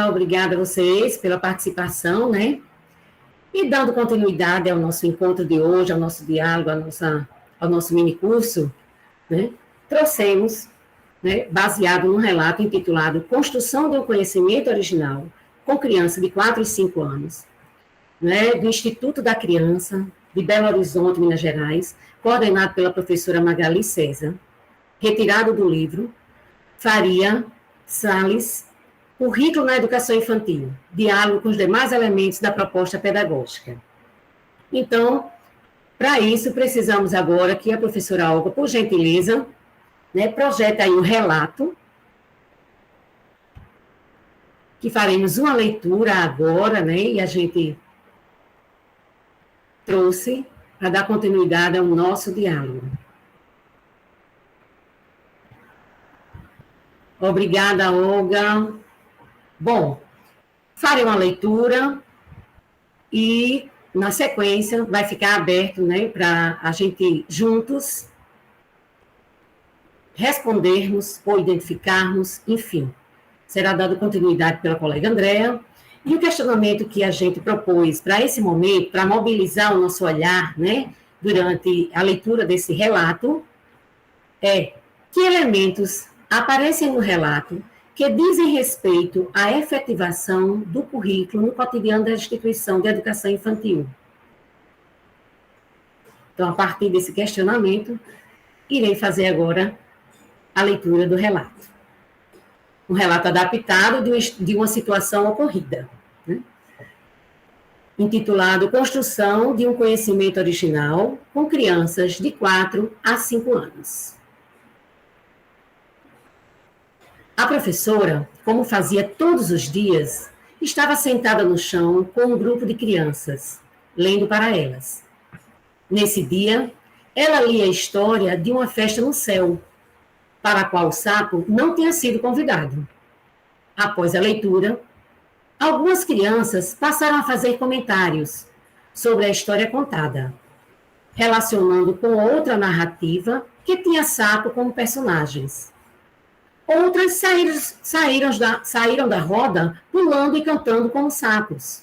obrigada a vocês pela participação, né? E dando continuidade ao nosso encontro de hoje, ao nosso diálogo, ao nosso minicurso, né? Trouxemos, né, baseado num relato intitulado Construção de um Conhecimento Original com Criança de 4 e 5 anos, né, do Instituto da Criança, de Belo Horizonte, Minas Gerais, coordenado pela professora Magali César, retirado do livro Faria Salles, Currículo na Educação Infantil, diálogo com os demais elementos da proposta pedagógica. Então, para isso, precisamos agora que a professora Olga, por gentileza, né, projeta aí um relato, que faremos uma leitura agora, né, e a gente trouxe para dar continuidade ao nosso diálogo. Obrigada, Olga. Bom, farei uma leitura e, na sequência, vai ficar aberto, né, para a gente juntos respondermos ou identificarmos, enfim. Será dada continuidade pela colega Andréa. E o questionamento que a gente propôs para esse momento, para mobilizar o nosso olhar, né, durante a leitura desse relato, é: que elementos aparecem no relato que dizem respeito à efetivação do currículo no cotidiano da instituição de educação infantil? Então, a partir desse questionamento, irei fazer agora a leitura do relato. Um relato adaptado de uma situação ocorrida, né? Intitulado Construção de um Conhecimento Original com Crianças de 4 a 5 anos. A professora, como fazia todos os dias, estava sentada no chão com um grupo de crianças, lendo para elas. Nesse dia, ela lia a história de uma festa no céu, para a qual o sapo não tinha sido convidado. Após a leitura, algumas crianças passaram a fazer comentários sobre a história contada, relacionando com outra narrativa que tinha sapo como personagens. Outras saíram da roda pulando e cantando como sapos.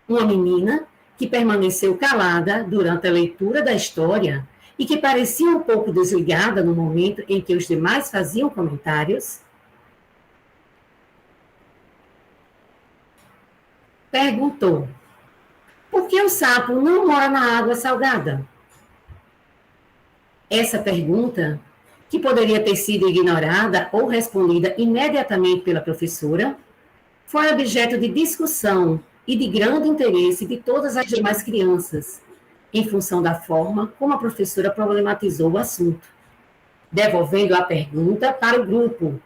Uma menina que permaneceu calada durante a leitura da história e que parecia um pouco desligada no momento em que os demais faziam comentários, perguntou: por que o sapo não mora na água salgada? Essa pergunta, que poderia ter sido ignorada ou respondida imediatamente pela professora, foi objeto de discussão e de grande interesse de todas as demais crianças, em função da forma como a professora problematizou o assunto, devolvendo a pergunta para o grupo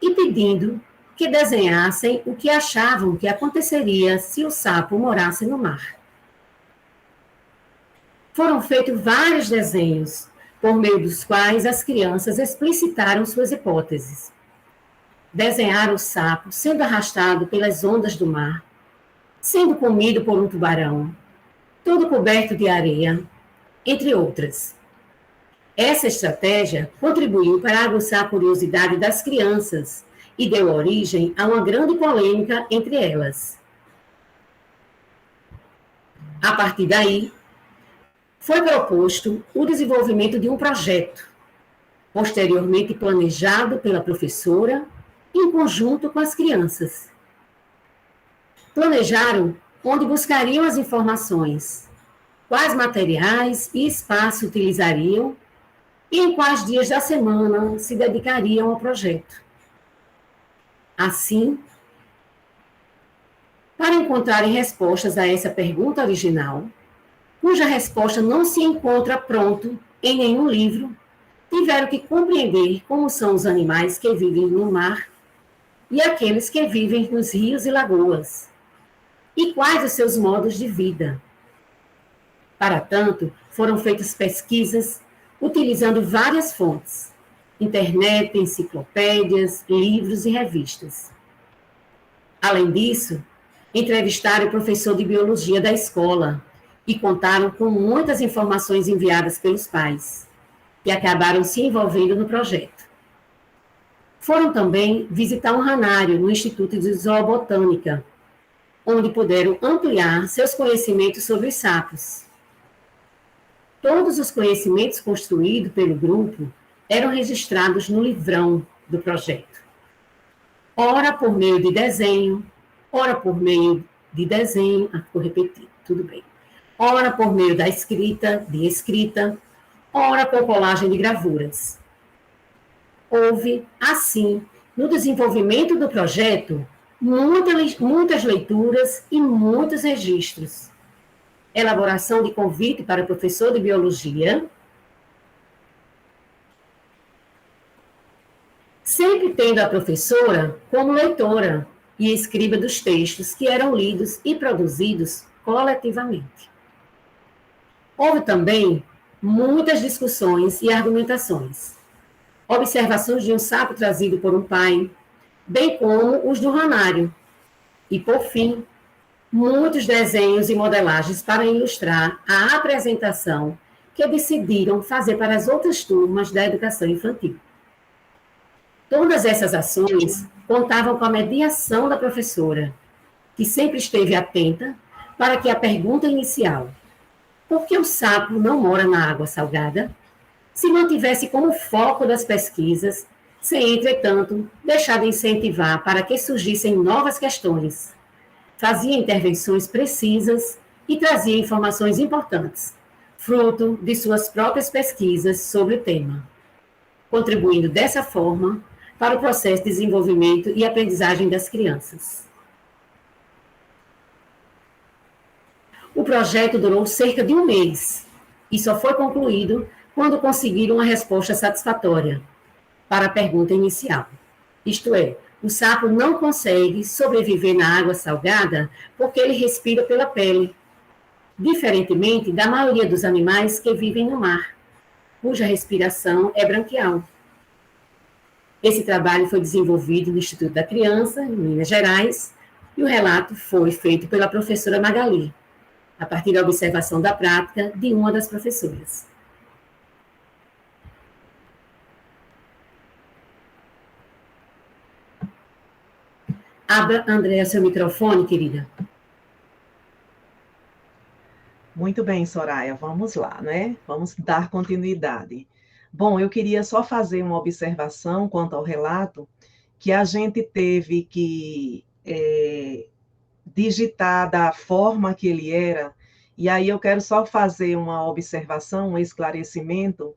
e pedindo que desenhassem o que achavam que aconteceria se o sapo morasse no mar. Foram feitos vários desenhos, por meio dos quais as crianças explicitaram suas hipóteses. Desenharam o sapo sendo arrastado pelas ondas do mar, sendo comido por um tubarão, todo coberto de areia, entre outras. Essa estratégia contribuiu para aguçar a curiosidade das crianças e deu origem a uma grande polêmica entre elas. A partir daí, foi proposto o desenvolvimento de um projeto, posteriormente planejado pela professora, em conjunto com as crianças. Planejaram onde buscariam as informações, quais materiais e espaço utilizariam e em quais dias da semana se dedicariam ao projeto. Assim, para encontrarem respostas a essa pergunta original, cuja resposta não se encontra pronto em nenhum livro, tiveram que compreender como são os animais que vivem no mar e aqueles que vivem nos rios e lagoas, e quais os seus modos de vida. Para tanto, foram feitas pesquisas utilizando várias fontes, internet, enciclopédias, livros e revistas. Além disso, entrevistaram o professor de biologia da escola, e contaram com muitas informações enviadas pelos pais, que acabaram se envolvendo no projeto. Foram também visitar um ranário no Instituto de Zoobotânica, onde puderam ampliar seus conhecimentos sobre os sapos. Todos os conhecimentos construídos pelo grupo eram registrados no livrão do projeto. Ora por meio de desenho, ora por meio de desenho, vou repetir, tudo bem. Ora por meio da escrita, ora com colagem de gravuras. Houve, assim, no desenvolvimento do projeto, muitas leituras e muitos registros. Elaboração de convite para o professor de biologia, sempre tendo a professora como leitora e escriba dos textos que eram lidos e produzidos coletivamente. Houve também muitas discussões e argumentações, observações de um sapo trazido por um pai, bem como os do ranário, e, por fim, muitos desenhos e modelagens para ilustrar a apresentação que decidiram fazer para as outras turmas da educação infantil. Todas essas ações contavam com a mediação da professora, que sempre esteve atenta para que a pergunta inicial, por que o sapo não mora na água salgada, se mantivesse como foco das pesquisas, sem, entretanto, deixar de incentivar para que surgissem novas questões. Fazia intervenções precisas e trazia informações importantes, fruto de suas próprias pesquisas sobre o tema, contribuindo dessa forma para o processo de desenvolvimento e aprendizagem das crianças. O projeto durou cerca de um mês e só foi concluído quando conseguiram uma resposta satisfatória para a pergunta inicial. Isto é, o sapo não consegue sobreviver na água salgada porque ele respira pela pele, diferentemente da maioria dos animais que vivem no mar, cuja respiração é branquial. Esse trabalho foi desenvolvido no Instituto da Criança, em Minas Gerais, e o relato foi feito pela professora Magali, a partir da observação da prática de uma das professoras. Abra, Andréa, seu microfone, querida. Muito bem, Soraya, vamos lá, né? Vamos dar continuidade. Bom, eu queria só fazer uma observação quanto ao relato, que a gente teve que digitar da forma que ele era, e aí eu quero só fazer uma observação, um esclarecimento,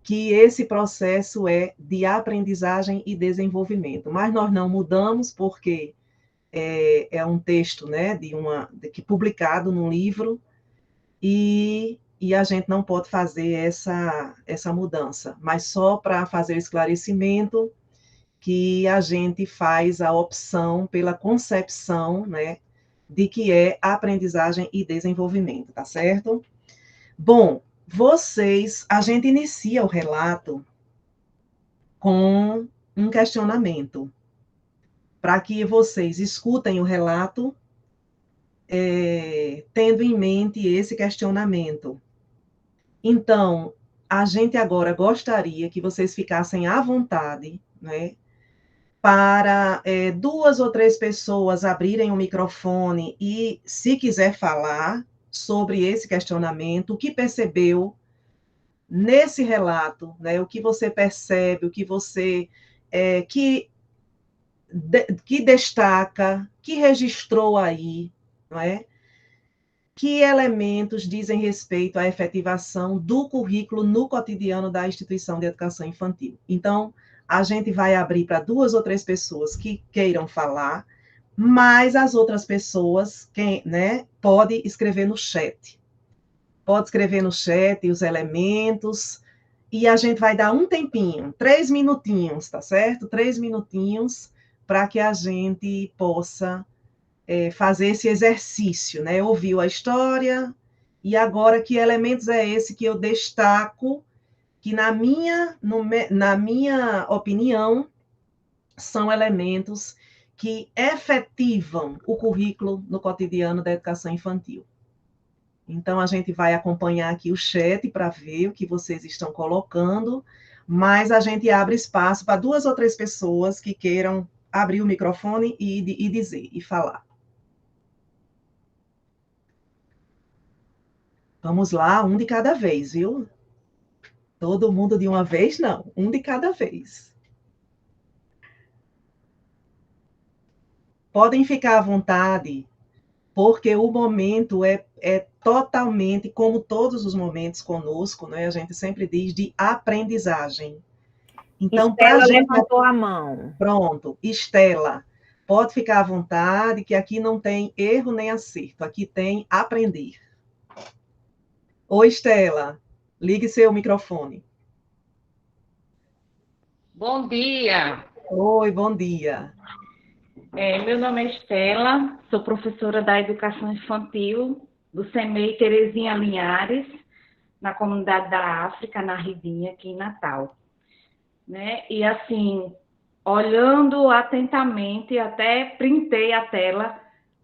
que esse processo é de aprendizagem e desenvolvimento, mas nós não mudamos porque é um texto, né, que publicado num livro, e a gente não pode fazer essa mudança, mas só para fazer o esclarecimento que a gente faz a opção pela concepção, né, de que é aprendizagem e desenvolvimento, tá certo? Bom, a gente inicia o relato com um questionamento, para que vocês escutem o relato, tendo em mente esse questionamento. Então, a gente agora gostaria que vocês ficassem à vontade, né, para 2 ou 3 pessoas abrirem o microfone e, se quiser falar sobre esse questionamento, o que percebeu nesse relato, né, o que você percebe, o que você que destaca, que registrou aí, não é? Que elementos dizem respeito à efetivação do currículo no cotidiano da instituição de educação infantil. Então, a gente vai abrir para 2 ou 3 pessoas que queiram falar, mas as outras pessoas, pode escrever no chat. Pode escrever no chat os elementos, e a gente vai dar um tempinho, 3 minutinhos, tá certo? 3 minutinhos, para que a gente possa fazer esse exercício, né? Ouviu a história, e agora que elementos é esse que eu destaco, que na minha opinião, são elementos que efetivam o currículo no cotidiano da educação infantil. Então, a gente vai acompanhar aqui o chat para ver o que vocês estão colocando, mas a gente abre espaço para 2 ou 3 pessoas que queiram abrir o microfone e dizer, e falar. Vamos lá, um de cada vez, viu? Todo mundo de uma vez, não. Um de cada vez. Podem ficar à vontade, porque o momento é totalmente, como todos os momentos conosco, né? A gente sempre diz de aprendizagem. Então, para a Estela gente. levantou a mão. Pronto, Estela, pode ficar à vontade, que aqui não tem erro nem acerto, aqui tem aprender. Oi, Estela, ligue seu microfone. Bom dia. Oi, bom dia. Meu nome é Estela, sou professora da Educação Infantil do SEMEI Terezinha Linhares, na comunidade da África, na Ribinha, aqui em Natal. Né? E assim, olhando atentamente, até printei a tela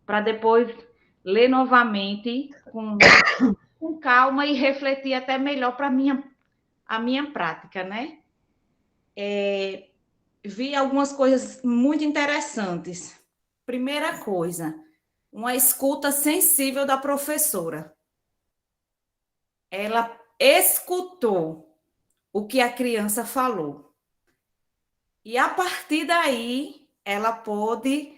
para depois ler novamente com calma e refletir até melhor para a minha prática, né? Vi algumas coisas muito interessantes. Primeira coisa, uma escuta sensível da professora. Ela escutou o que a criança falou. E a partir daí, ela pôde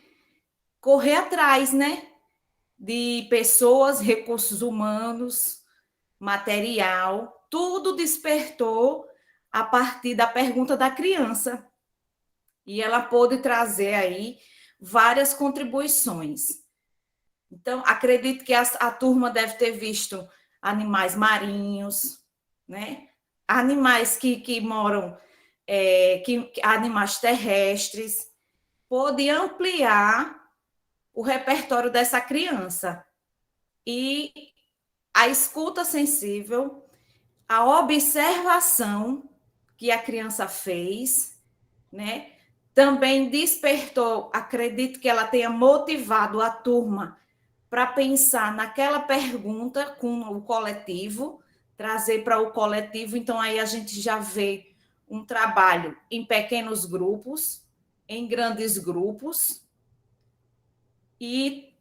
correr atrás, né? De pessoas, recursos humanos, material, tudo despertou a partir da pergunta da criança. E ela pôde trazer aí várias contribuições. Então, acredito que a turma deve ter visto animais marinhos, né? Animais que moram, animais terrestres, pôde ampliar o repertório dessa criança. E a escuta sensível, a observação que a criança fez, né? Também despertou, acredito que ela tenha motivado a turma para pensar naquela pergunta com o coletivo, trazer para o coletivo. Então, aí a gente já vê um trabalho em pequenos grupos, em grandes grupos, e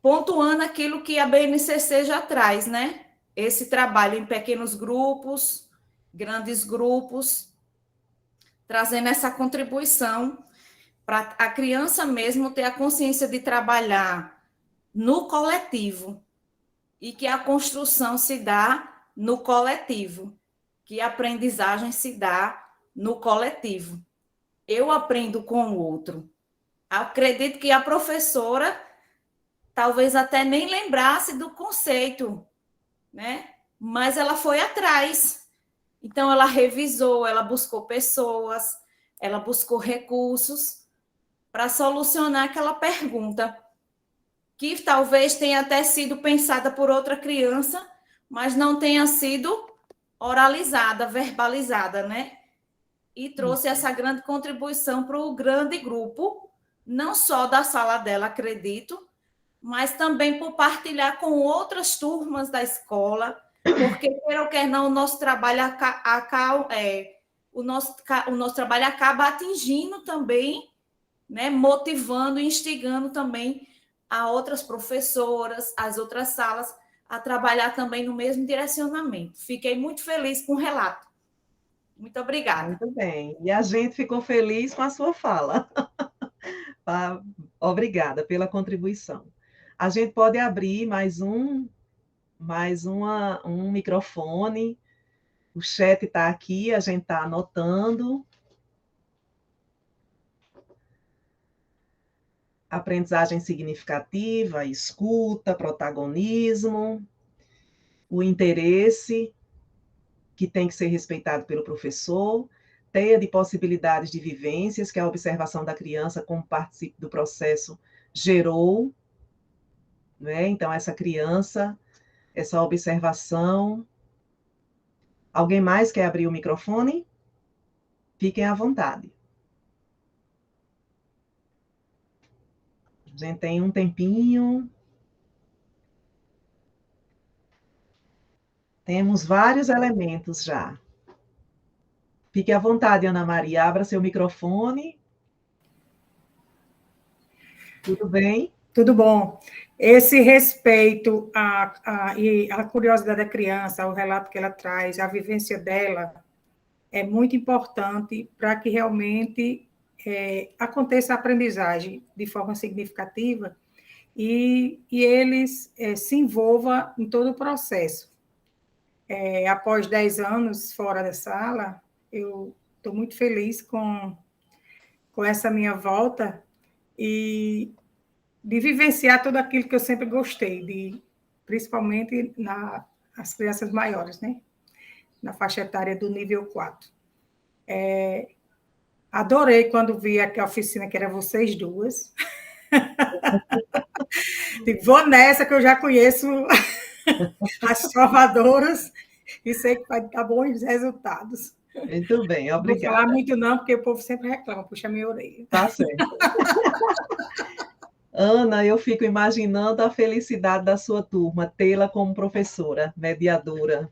pontuando aquilo que a BNCC já traz, né? Esse trabalho em pequenos grupos, grandes grupos, trazendo essa contribuição para a criança mesmo ter a consciência de trabalhar no coletivo e que a construção se dá no coletivo, que a aprendizagem se dá no coletivo. Eu aprendo com o outro. Acredito que a professora talvez até nem lembrasse do conceito, né? Mas ela foi atrás. Então, ela revisou, ela buscou pessoas, ela buscou recursos para solucionar aquela pergunta, que talvez tenha até sido pensada por outra criança, mas não tenha sido oralizada, verbalizada, né? E trouxe essa grande contribuição para o grande grupo, não só da sala dela, acredito, mas também por partilhar com outras turmas da escola, porque, quer ou quer não, o nosso trabalho o nosso trabalho acaba atingindo também, né, motivando e instigando também a outras professoras, as outras salas, a trabalhar também no mesmo direcionamento. Fiquei muito feliz com o relato. Muito obrigada. Muito bem. E a gente ficou feliz com a sua fala. Obrigada pela contribuição. A gente pode abrir um microfone. O chat está aqui, a gente está anotando. Aprendizagem significativa, escuta, protagonismo, o interesse, que tem que ser respeitado pelo professor, teia de possibilidades de vivências, que a observação da criança como participe do processo gerou, né? Então, essa criança, essa observação. Alguém mais quer abrir o microfone? Fiquem à vontade. A gente tem um tempinho. Temos vários elementos já. Fique à vontade, Ana Maria, abra seu microfone. Tudo bem? Tudo bom. Esse respeito e a curiosidade da criança, o relato que ela traz, a vivência dela, é muito importante para que realmente aconteça a aprendizagem de forma significativa e eles se envolvam em todo o processo. Após 10 anos fora da sala, eu estou muito feliz com essa minha volta e de vivenciar tudo aquilo que eu sempre gostei, principalmente nas crianças maiores, né? Na faixa etária do nível 4. Adorei quando vi aqui a oficina, que era vocês duas. Vou nessa, que eu já conheço as formadoras e sei que vai dar bons resultados. Muito bem, obrigada. Não vou falar muito não, porque o povo sempre reclama, puxa minha orelha. Tá certo. Ana, eu fico imaginando a felicidade da sua turma, tê-la como professora, mediadora,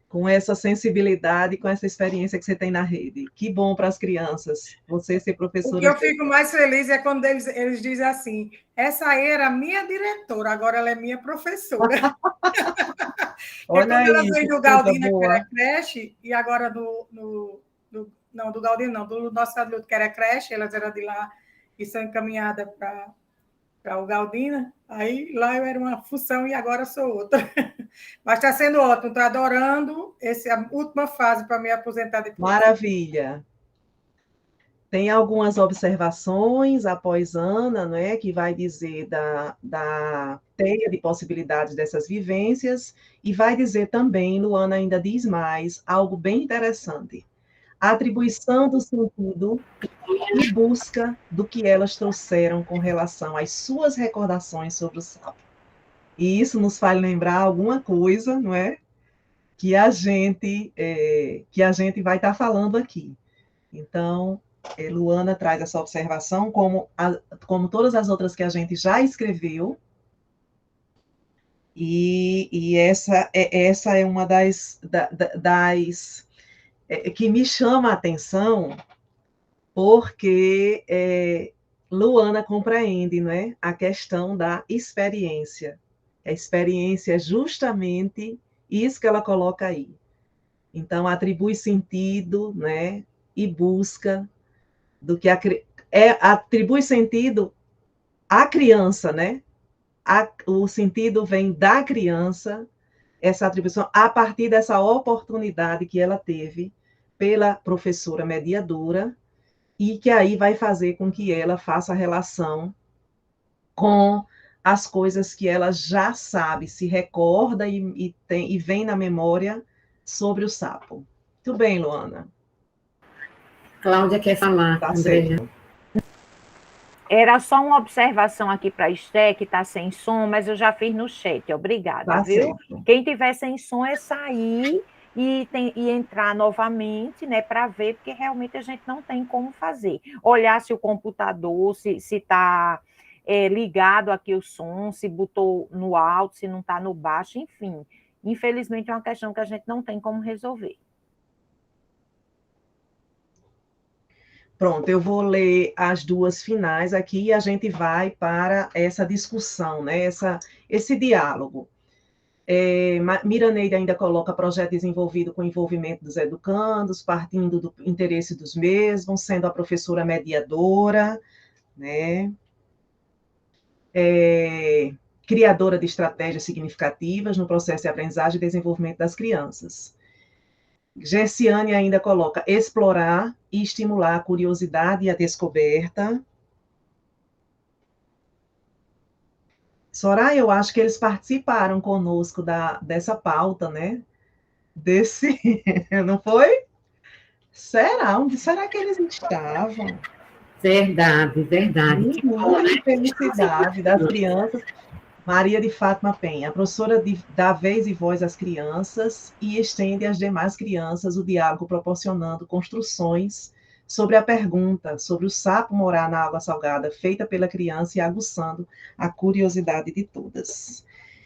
com essa sensibilidade, com essa experiência que você tem na rede. Que bom para as crianças, você ser professora. O que eu fico mais feliz é quando eles dizem assim, essa aí era minha diretora, agora ela é minha professora. Olha aí, quando ela veio do Galdino, boa. que era creche, e agora não, do Galdino não, do nosso adulto, que era creche, elas eram de lá e são encaminhadas para o Galdino, aí lá eu era uma função e agora sou outra. Mas está sendo ótimo, estou adorando a última fase para me aposentar depois. Maravilha. Tem algumas observações após Ana, não é, que vai dizer da teia de possibilidades dessas vivências, e vai dizer também, Luana ainda diz mais, algo bem interessante. A atribuição do sentido e busca do que elas trouxeram com relação às suas recordações sobre o sapo. E isso nos faz lembrar alguma coisa, não é? Que a gente vai estar falando aqui. Então, Luana traz essa observação, como todas as outras que a gente já escreveu, e essa é uma das que me chama a atenção, porque Luana compreende, não é, a questão da experiência. A experiência é justamente isso que ela coloca aí. Então, atribui sentido, né, e busca do que atribui sentido à criança, né? O sentido vem da criança, essa atribuição, a partir dessa oportunidade que ela teve pela professora mediadora, e que aí vai fazer com que ela faça a relação com as coisas que ela já sabe, se recorda e vem na memória sobre o sapo. Muito bem, Luana. Cláudia quer falar, Tá Andréia. certo. Era só uma observação aqui para a Esté, que está sem som, mas eu já fiz no chat. Obrigada, Tá viu? certo. Quem tiver sem som é sair e entrar novamente, né, para ver, porque realmente a gente não tem como fazer. Olhar se o computador, se está ligado aqui o som, se botou no alto, se não está no baixo, enfim. Infelizmente é uma questão que a gente não tem como resolver. Pronto, eu vou ler as duas finais aqui e a gente vai para essa discussão, né? Esse diálogo. Miraneide ainda coloca projeto desenvolvido com envolvimento dos educandos, partindo do interesse dos mesmos, sendo a professora mediadora, né? Criadora de estratégias significativas no processo de aprendizagem e desenvolvimento das crianças. Gerciane ainda coloca explorar e estimular a curiosidade e a descoberta. Soraya, eu acho que eles participaram conosco dessa pauta, né? Não foi? Será? Onde será que eles estavam? Verdade. Muita felicidade das crianças. Maria de Fátima Penha, a professora dá vez e voz às crianças e estende às demais crianças o diálogo, proporcionando construções sobre a pergunta, sobre o sapo morar na água salgada, feita pela criança e aguçando a curiosidade de todas.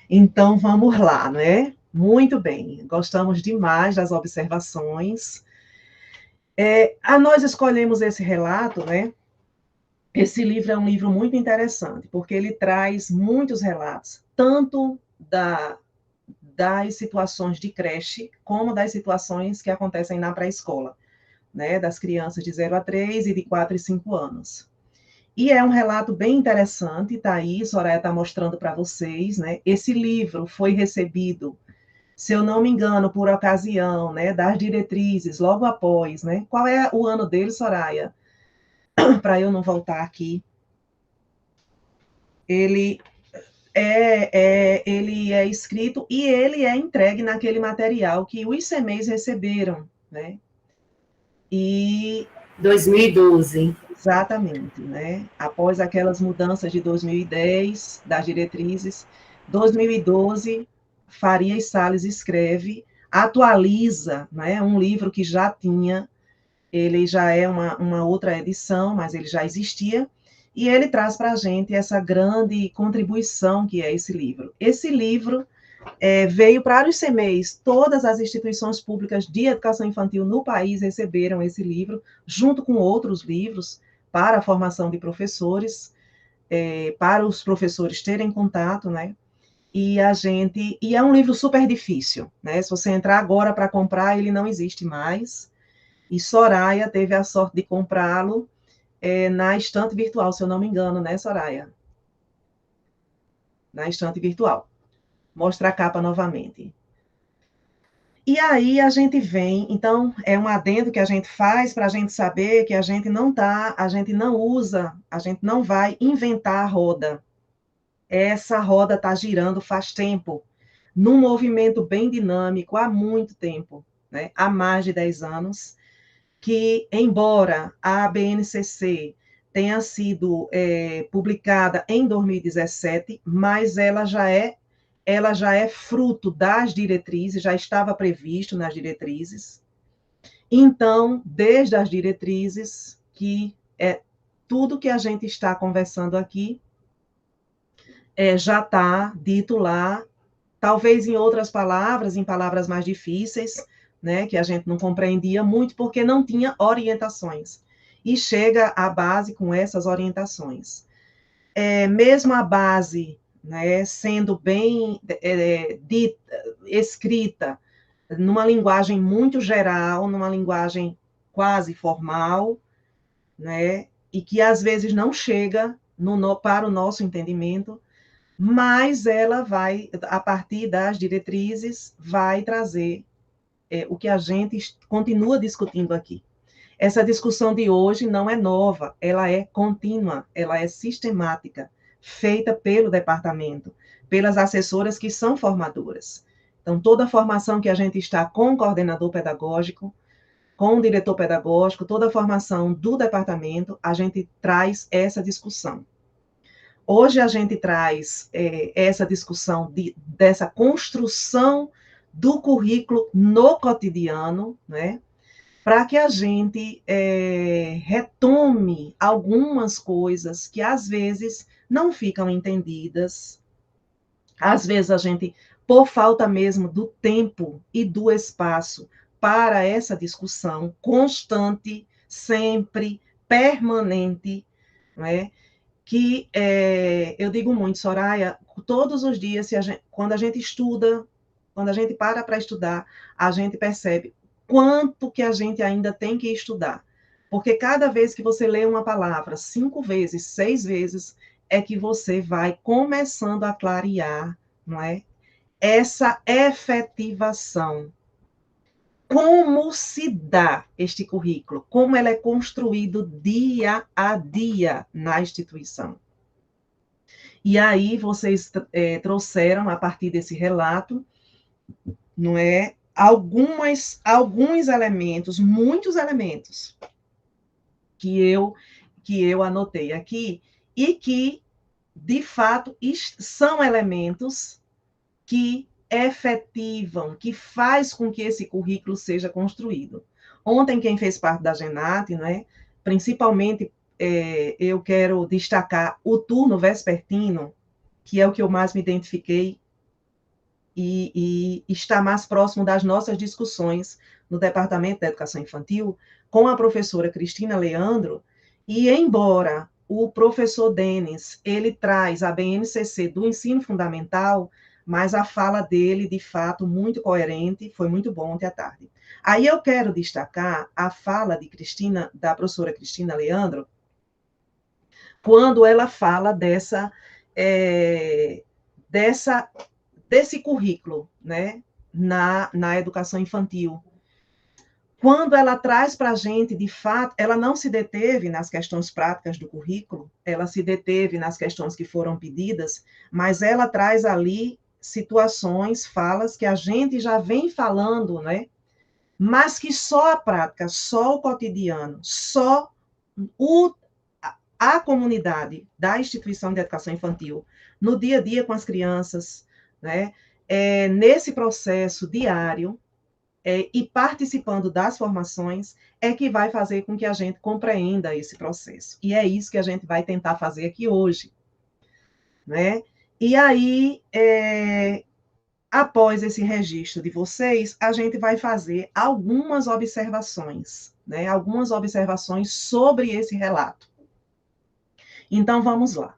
Então, vamos lá, né? Muito bem, gostamos demais das observações. Nós escolhemos esse relato, né? Esse livro é um livro muito interessante, porque ele traz muitos relatos, tanto das situações de creche, como das situações que acontecem na pré-escola, né? Das crianças de 0 a 3 e de 4 e 5 anos. E é um relato bem interessante, tá aí, Soraya está mostrando para vocês, né? Esse livro foi recebido, se eu não me engano, por ocasião, né, das diretrizes, logo após, né? Qual é o ano dele, Soraya? Para eu não voltar aqui. Ele ele é escrito e ele é entregue naquele material que os CMEs receberam, né? E 2012. exatamente, né? Após aquelas mudanças de 2010, das diretrizes, 2012, Farias Salles escreve, atualiza, né? Um livro que já tinha, ele já é uma outra edição, mas ele já existia, e ele traz para a gente essa grande contribuição que é esse livro. Esse livro veio para os CMEs, todas as instituições públicas de educação infantil no país receberam esse livro, junto com outros livros, para a formação de professores, para os professores terem contato, né? E é um livro super difícil, né? Se você entrar agora para comprar, ele não existe mais. E Soraya teve a sorte de comprá-lo na estante virtual, se eu não me engano, né, Soraya? Na estante virtual. Mostra a capa novamente. E aí a gente vem, então, é um adendo que a gente faz para a gente saber que a gente não usa, a gente não vai inventar a roda. Essa roda está girando faz tempo, num movimento bem dinâmico, há muito tempo, né? Há mais de 10 anos, que, embora a BNCC tenha sido publicada em 2017, mas ela já é fruto das diretrizes, já estava previsto nas diretrizes. Então, desde as diretrizes, que é tudo que a gente está conversando aqui, já está dito lá, talvez em outras palavras, em palavras mais difíceis, né, que a gente não compreendia muito, porque não tinha orientações. E chega a base com essas orientações. Mesmo a base, né, sendo bem dita, escrita, numa linguagem muito geral, numa linguagem quase formal, né, e que às vezes não chega para o nosso entendimento, mas ela vai, a partir das diretrizes, vai trazer o que a gente continua discutindo aqui. Essa discussão de hoje não é nova, ela é contínua, ela é sistemática, feita pelo departamento, pelas assessoras que são formadoras. Então, toda a formação que a gente está com o coordenador pedagógico, com o diretor pedagógico, toda a formação do departamento, a gente traz essa discussão. Hoje a gente traz essa discussão dessa construção do currículo no cotidiano, né? Para que a gente retome algumas coisas que às vezes não ficam entendidas, às vezes a gente, por falta mesmo do tempo e do espaço para essa discussão constante, sempre, permanente, não é? Que eu digo muito, Soraya, todos os dias, quando a gente estuda, quando a gente para estudar, a gente percebe quanto que a gente ainda tem que estudar. Porque cada vez que você lê uma palavra 5 vezes, 6 vezes, é que você vai começando a clarear, não é? Essa efetivação. Como se dá este currículo? Como ele é construído dia a dia na instituição? E aí vocês trouxeram, a partir desse relato, não é, alguns elementos, muitos elementos, que eu anotei aqui, e que, de fato, são elementos que efetivam, que faz com que esse currículo seja construído. Ontem, quem fez parte da GENAT, né, principalmente, eu quero destacar o turno vespertino, que é o que eu mais me identifiquei, e está mais próximo das nossas discussões no Departamento da Educação Infantil com a professora Cristina Leandro, e embora o professor Denis, ele traz a BNCC do ensino fundamental, mas a fala dele, de fato, muito coerente, foi muito bom ontem à tarde. Aí eu quero destacar a fala de Cristina, da professora Cristina Leandro, quando ela fala desse currículo, né, na educação infantil. Quando ela traz para a gente, de fato, ela não se deteve nas questões práticas do currículo, ela se deteve nas questões que foram pedidas, mas ela traz ali situações, falas que a gente já vem falando, né? Mas que só a prática, só o cotidiano, só a comunidade da instituição de educação infantil, no dia a dia com as crianças, né? Nesse processo diário, e participando das formações, é que vai fazer com que a gente compreenda esse processo. E é isso que a gente vai tentar fazer aqui hoje, né? E aí, após esse registro de vocês, a gente vai fazer algumas observações, né? Algumas observações sobre esse relato. Então, vamos lá.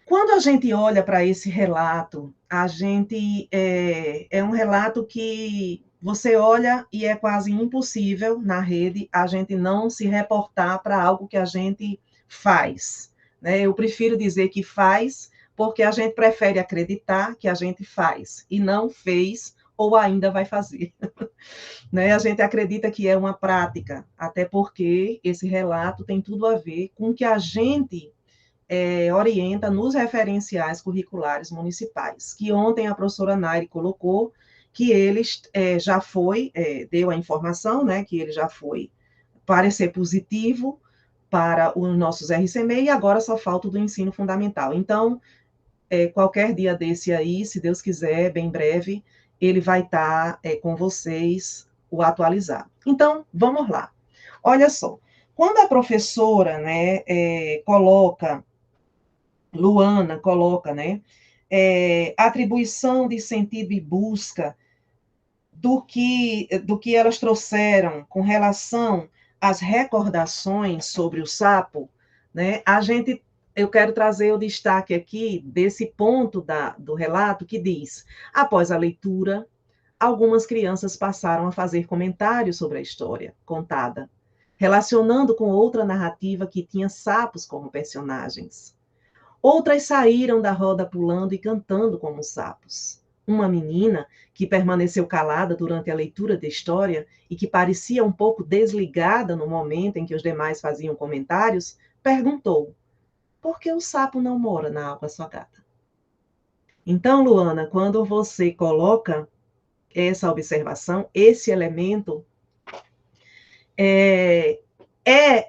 Quando a gente olha para esse relato, a gente é um relato que você olha e é quase impossível na rede a gente não se reportar para algo que a gente faz, né? Eu prefiro dizer que faz, porque a gente prefere acreditar que a gente faz e não fez ou ainda vai fazer. Né? A gente acredita que é uma prática, até porque esse relato tem tudo a ver com o que a gente orienta nos referenciais curriculares municipais, que ontem a professora Nairi colocou que eles já foi, deu a informação, né, que ele já foi parecer positivo para os nossos RCME e agora só falta o do ensino fundamental. Então, qualquer dia desse aí, se Deus quiser, bem breve, ele vai estar com vocês, o atualizado. Então, vamos lá. Olha só, quando a professora, né, Luana coloca, né, atribuição de sentido e busca do que elas trouxeram com relação às recordações sobre o sapo, né, eu quero trazer o destaque aqui desse ponto do relato que diz: após a leitura, algumas crianças passaram a fazer comentários sobre a história contada, relacionando com outra narrativa que tinha sapos como personagens. Outras saíram da roda pulando e cantando como sapos. Uma menina, que permaneceu calada durante a leitura da história e que parecia um pouco desligada no momento em que os demais faziam comentários, perguntou: por que o sapo não mora na água salgada? Então, Luana, quando você coloca essa observação, esse elemento, é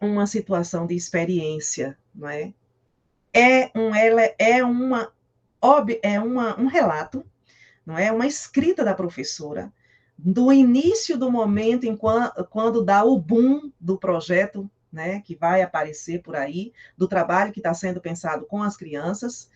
uma situação de experiência, não é? Um relato, não é? Uma escrita da professora, do início do momento quando dá o boom do projeto, né, que vai aparecer por aí, do trabalho que está sendo pensado com as crianças,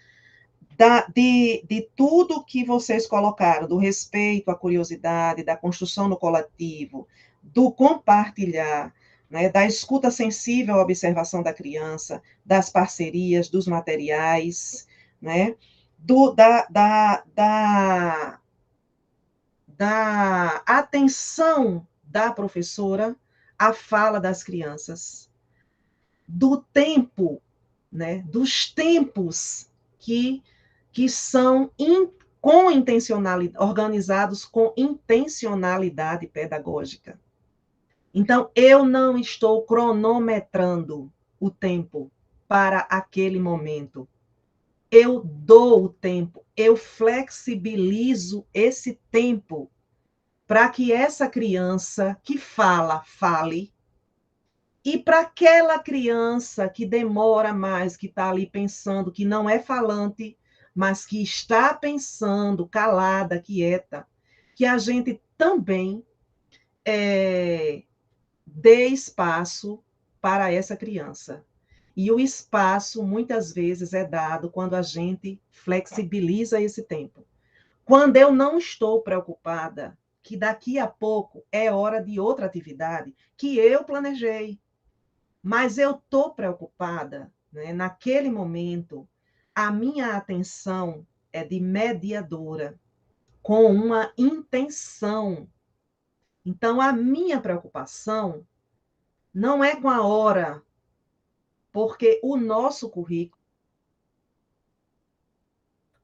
de tudo que vocês colocaram, do respeito à curiosidade, da construção no coletivo, do compartilhar, né, da escuta sensível à observação da criança, das parcerias, dos materiais, né, da atenção da professora à fala das crianças, do tempo, né, dos tempos que são organizados com intencionalidade pedagógica. Então, eu não estou cronometrando o tempo para aquele momento. Eu dou o tempo, eu flexibilizo esse tempo para que essa criança que fale, e para aquela criança que demora mais, que está ali pensando, que não é falante, mas que está pensando, calada, quieta, que a gente também dê espaço para essa criança. E o espaço, muitas vezes, é dado quando a gente flexibiliza esse tempo. Quando eu não estou preocupada que daqui a pouco é hora de outra atividade que eu planejei, mas eu estou preocupada, né? Naquele momento, a minha atenção é de mediadora, com uma intenção. Então, a minha preocupação não é com a hora, porque o nosso currículo,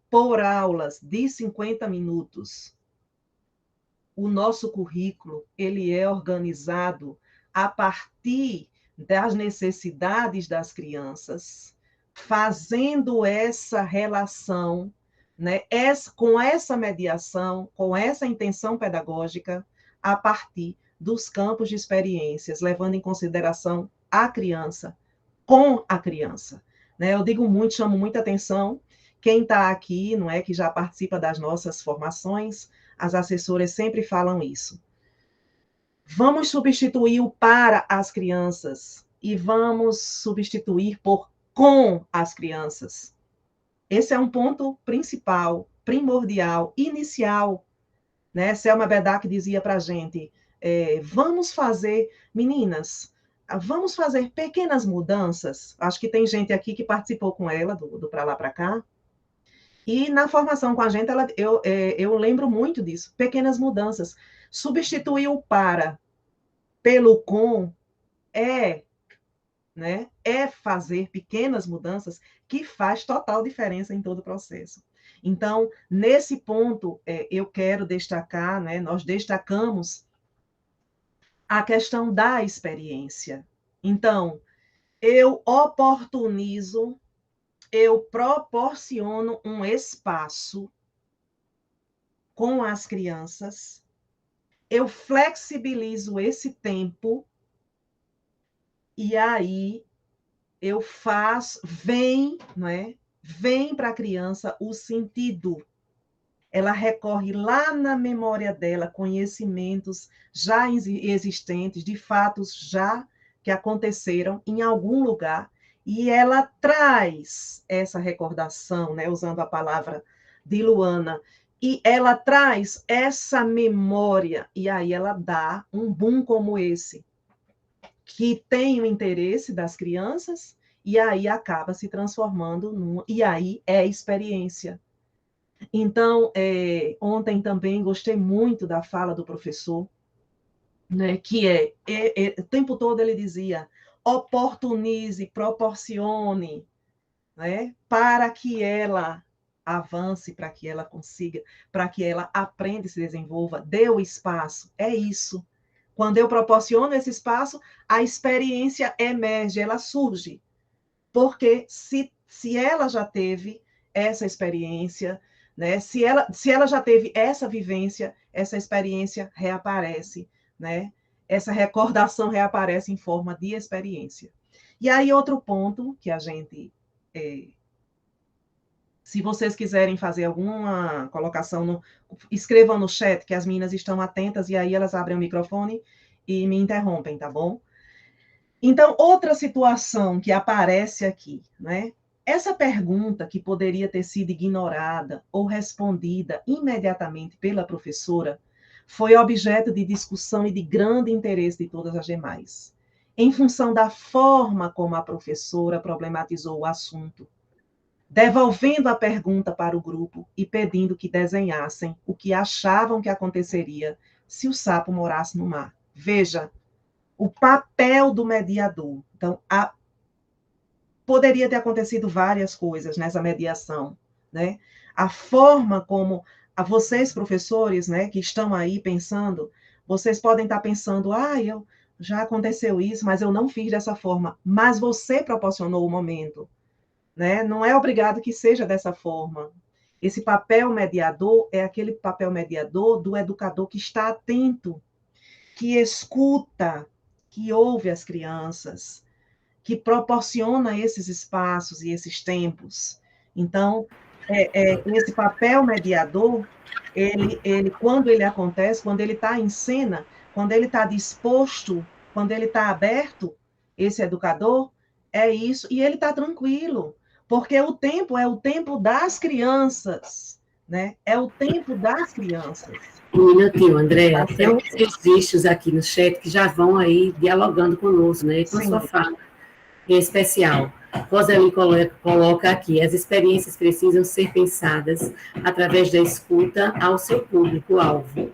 por aulas de 50 minutos, o nosso currículo, ele é organizado a partir das necessidades das crianças, fazendo essa relação, né, com essa mediação, com essa intenção pedagógica, a partir dos campos de experiências, levando em consideração a criança, com a criança. Né? Eu digo muito, chamo muita atenção, quem está aqui, não é, que já participa das nossas formações, as assessoras sempre falam isso. Vamos substituir o para as crianças e vamos substituir por com as crianças. Esse é um ponto principal, primordial, inicial. Né? Selma Bedak dizia para a gente, vamos fazer, meninas, vamos fazer pequenas mudanças. Acho que tem gente aqui que participou com ela, do Pra Lá Pra Cá. E na formação com a gente, eu lembro muito disso, pequenas mudanças. Substituir o para pelo com né, é fazer pequenas mudanças que faz total diferença em todo o processo. Então, nesse ponto, eu quero destacar, né, nós destacamos a questão da experiência. Então, eu oportunizo, eu proporciono um espaço com as crianças, eu flexibilizo esse tempo, e aí eu faço, vem para a criança o sentido. Ela recorre lá na memória dela conhecimentos já existentes, de fatos já que aconteceram em algum lugar, e ela traz essa recordação, né, usando a palavra de Luana, e ela traz essa memória, e aí ela dá um boom como esse, que tem o interesse das crianças, e aí acaba se transformando e aí é experiência. Então, ontem também gostei muito da fala do professor, né, que o tempo todo ele dizia, oportunize, proporcione, né, para que ela avance, para que ela consiga, para que ela aprenda e se desenvolva, dê o espaço, é isso. Quando eu proporciono esse espaço, a experiência emerge, ela surge, porque se ela já teve essa experiência, né, se ela já teve essa vivência, essa experiência reaparece, né, essa recordação reaparece em forma de experiência. E aí outro ponto que a gente... se vocês quiserem fazer alguma colocação, escrevam no chat, que as meninas estão atentas, e aí elas abrem o microfone e me interrompem, tá bom? Então, outra situação que aparece aqui, né? Essa pergunta que poderia ter sido ignorada ou respondida imediatamente pela professora foi objeto de discussão e de grande interesse de todas as demais, em função da forma como a professora problematizou o assunto, devolvendo a pergunta para o grupo e pedindo que desenhassem o que achavam que aconteceria se o sapo morasse no mar. Veja, o papel do mediador. Então, poderia ter acontecido várias coisas nessa mediação, né? A forma como vocês, professores, né, que estão aí pensando, vocês podem estar pensando, já aconteceu isso, mas eu não fiz dessa forma. Mas você proporcionou o momento, né? Não é obrigado que seja dessa forma. Esse papel mediador é aquele papel mediador do educador que está atento, que escuta, que ouve as crianças, que proporciona esses espaços e esses tempos. Então, esse papel mediador, ele, quando ele acontece, quando ele está em cena, quando ele está disposto, quando ele está aberto, esse educador, é isso, e ele está tranquilo, porque o tempo é o tempo das crianças, né? É o tempo das crianças. Um minutinho, Andréa. Tá Tem uns registros aqui no chat que já vão aí dialogando conosco, né? Com a sua Sim. fala em especial. Roseli coloca aqui: as experiências precisam ser pensadas através da escuta ao seu público-alvo,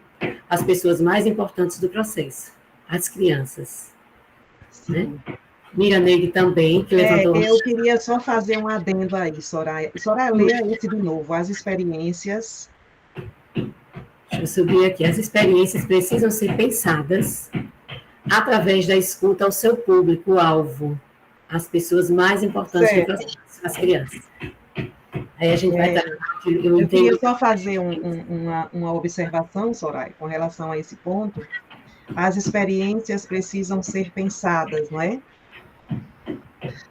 as pessoas mais importantes do processo, as crianças. Sim. Né? Miraneide também, que levantou... Eu queria só fazer um adendo aí, Soraya. Soraya, leia esse de novo, as experiências... Deixa eu subir aqui. As experiências precisam ser pensadas através da escuta ao seu público-alvo, as pessoas mais importantes do processo, as crianças. Aí a gente vai estar... Eu queria só fazer uma observação, Soraya, com relação a esse ponto. As experiências precisam ser pensadas, não é?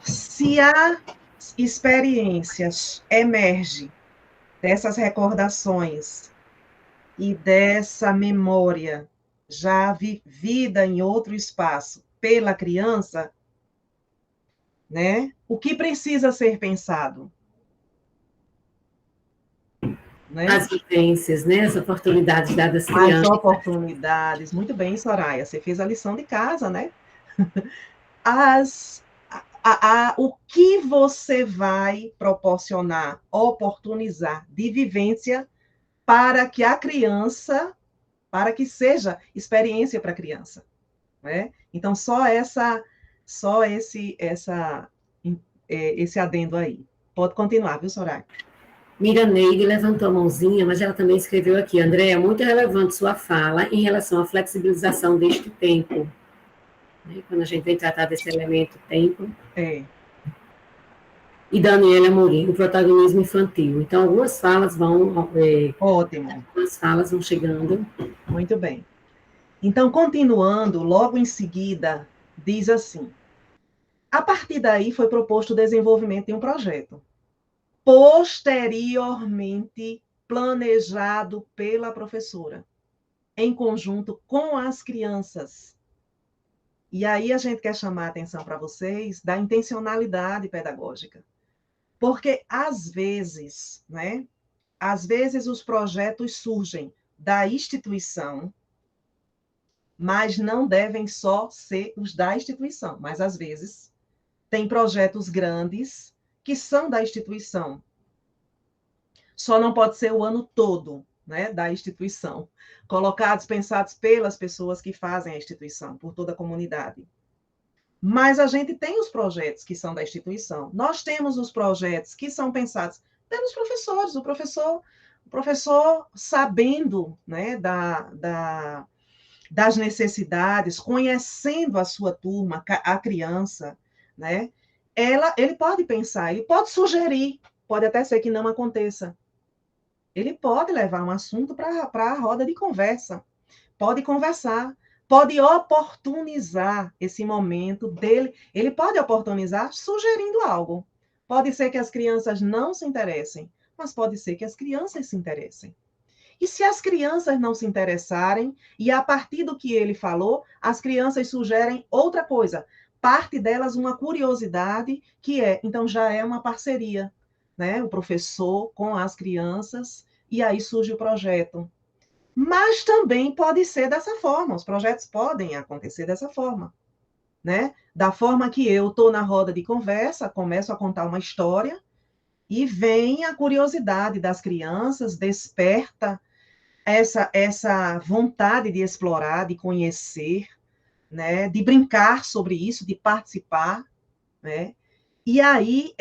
Se a experiência emerge dessas recordações e dessa memória já vivida em outro espaço pela criança, né? O que precisa ser pensado? Né? As vivências, né? As oportunidades dadas às crianças. As oportunidades. Muito bem, Soraya, você fez a lição de casa, né? O que você vai proporcionar, oportunizar de vivência para que a criança, para que seja experiência para a criança, né? Então, só esse adendo aí. Pode continuar, viu, Soraya? Miraneide levantou a mãozinha, mas ela também escreveu aqui: André, é muito relevante sua fala em relação à flexibilização deste tempo. Quando a gente vem tratar desse elemento tempo. E Daniela Amorim, o protagonismo infantil. Então, algumas falas vão... Ótimo. Algumas falas vão chegando. Muito bem. Então, continuando, logo em seguida, diz assim: a partir daí foi proposto o desenvolvimento de um projeto, posteriormente planejado pela professora, em conjunto com as crianças. E aí a gente quer chamar a atenção para vocês da intencionalidade pedagógica. Porque, às vezes, né? Às vezes os projetos surgem da instituição, mas não devem só ser os da instituição, mas às vezes tem projetos grandes que são da instituição. Só não pode ser o ano todo, né, da instituição, colocados, pensados pelas pessoas que fazem a instituição, por toda a comunidade. Mas a gente tem os projetos que são da instituição. Nós temos os projetos que são pensados pelos professores, o professor sabendo, né, das necessidades, conhecendo a sua turma, a criança, né? Ele pode pensar, ele pode sugerir, pode até ser que não aconteça. Ele pode levar um assunto para a roda de conversa, pode conversar, pode oportunizar esse momento dele, ele pode oportunizar sugerindo algo. Pode ser que as crianças não se interessem, mas pode ser que as crianças se interessem. E se as crianças não se interessarem, e a partir do que ele falou, as crianças sugerem outra coisa, parte delas uma curiosidade, que então já é uma parceria, né? O professor com as crianças, e aí surge o projeto. Mas também pode ser dessa forma, os projetos podem acontecer dessa forma, né? Da forma que eu estou na roda de conversa, começo a contar uma história, e vem a curiosidade das crianças, desperta essa vontade de explorar, de conhecer, né? De brincar sobre isso, de participar, né? E aí,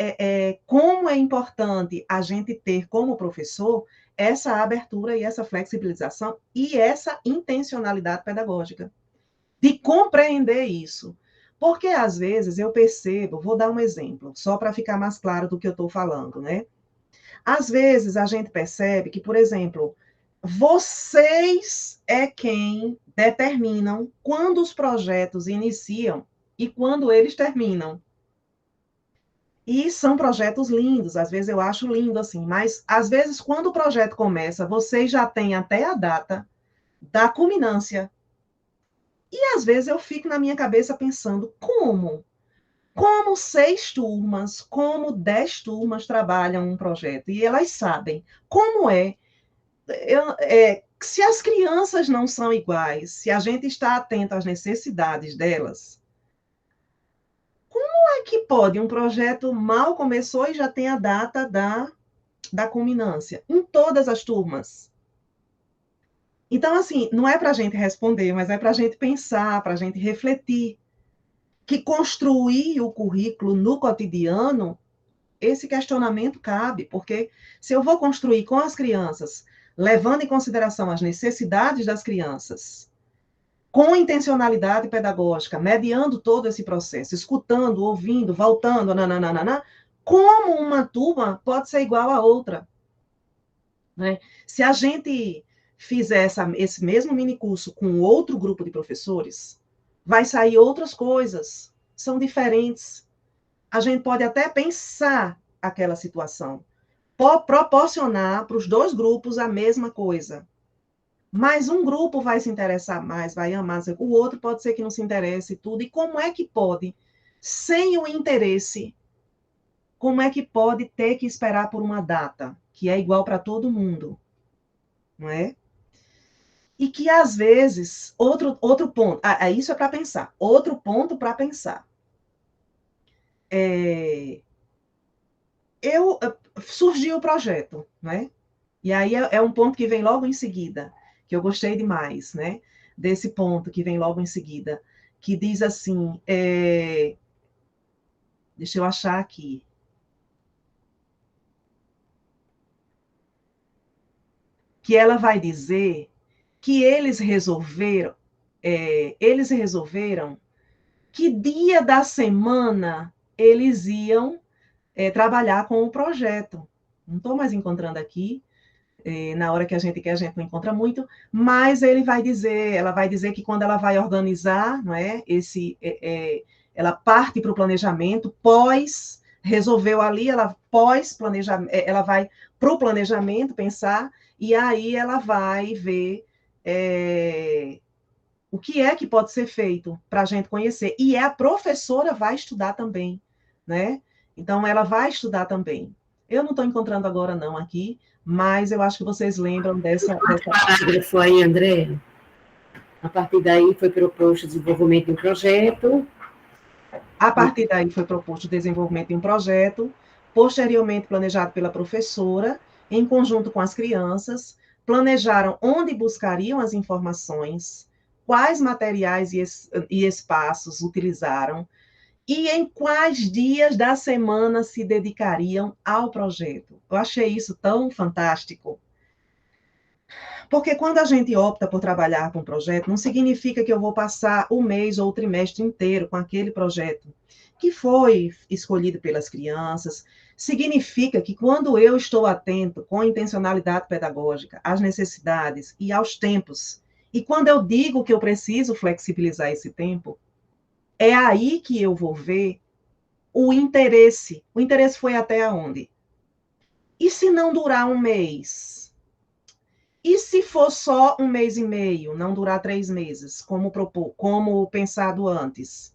como é importante a gente ter como professor essa abertura e essa flexibilização e essa intencionalidade pedagógica, de compreender isso. Porque, às vezes, eu percebo, vou dar um exemplo, só para ficar mais claro do que eu estou falando, né? Às vezes, a gente percebe que, por exemplo, vocês é quem determinam quando os projetos iniciam e quando eles terminam. E são projetos lindos, às vezes eu acho lindo assim, mas às vezes quando o projeto começa, vocês já têm até a data da culminância. E às vezes eu fico na minha cabeça pensando, como? Como 6 turmas, como 10 turmas trabalham um projeto? E elas sabem como é se as crianças não são iguais, se a gente está atento às necessidades delas, como é que pode um projeto mal começou e já tem a data da culminância? Em todas as turmas. Então, assim, não é para a gente responder, mas é para a gente pensar, para a gente refletir, que construir o currículo no cotidiano, esse questionamento cabe, porque se eu vou construir com as crianças, levando em consideração as necessidades das crianças, com intencionalidade pedagógica, mediando todo esse processo, escutando, ouvindo, voltando, nananana, como uma turma pode ser igual a outra? Né? Se a gente fizer esse mesmo minicurso com outro grupo de professores, vai sair outras coisas, são diferentes. A gente pode até pensar aquela situação, proporcionar para os dois grupos a mesma coisa. Mas um grupo vai se interessar mais, vai amar, o outro pode ser que não se interesse tudo. E como é que pode, sem o interesse, como é que pode ter que esperar por uma data que é igual para todo mundo? Não é? E que, às vezes, outro ponto, isso é para pensar, outro ponto para pensar. Surgiu o projeto, né? E aí é um ponto que vem logo em seguida, que eu gostei demais, né? Desse ponto que vem logo em seguida, que diz assim, deixa eu achar aqui. Que ela vai dizer que eles resolveram que dia da semana eles iam trabalhar com o projeto. Não estou mais encontrando aqui, na hora que a gente quer, a gente não encontra muito, mas ela vai dizer que quando ela vai organizar, não é, ela parte para o planejamento, resolveu ali, ela vai para o planejamento, pensar, e aí ela vai ver o que é que pode ser feito para a gente conhecer. E a professora vai estudar também, né? Então, ela vai estudar também. Eu não estou encontrando agora, não, aqui, mas eu acho que vocês lembram dessa... parágrafo aí, André. A partir daí foi proposto o desenvolvimento de um projeto. A partir daí foi proposto o desenvolvimento de um projeto, posteriormente planejado pela professora, em conjunto com as crianças, planejaram onde buscariam as informações, quais materiais e espaços utilizaram, e em quais dias da semana se dedicariam ao projeto. Eu achei isso tão fantástico. Porque quando a gente opta por trabalhar com um projeto, não significa que eu vou passar o mês ou o trimestre inteiro com aquele projeto que foi escolhido pelas crianças. Significa que quando eu estou atento com intencionalidade pedagógica às necessidades e aos tempos, e quando eu digo que eu preciso flexibilizar esse tempo, é aí que eu vou ver o interesse. O interesse foi até onde? E se não durar um mês? E se for só um mês e meio, não durar 3 meses, como pensado antes?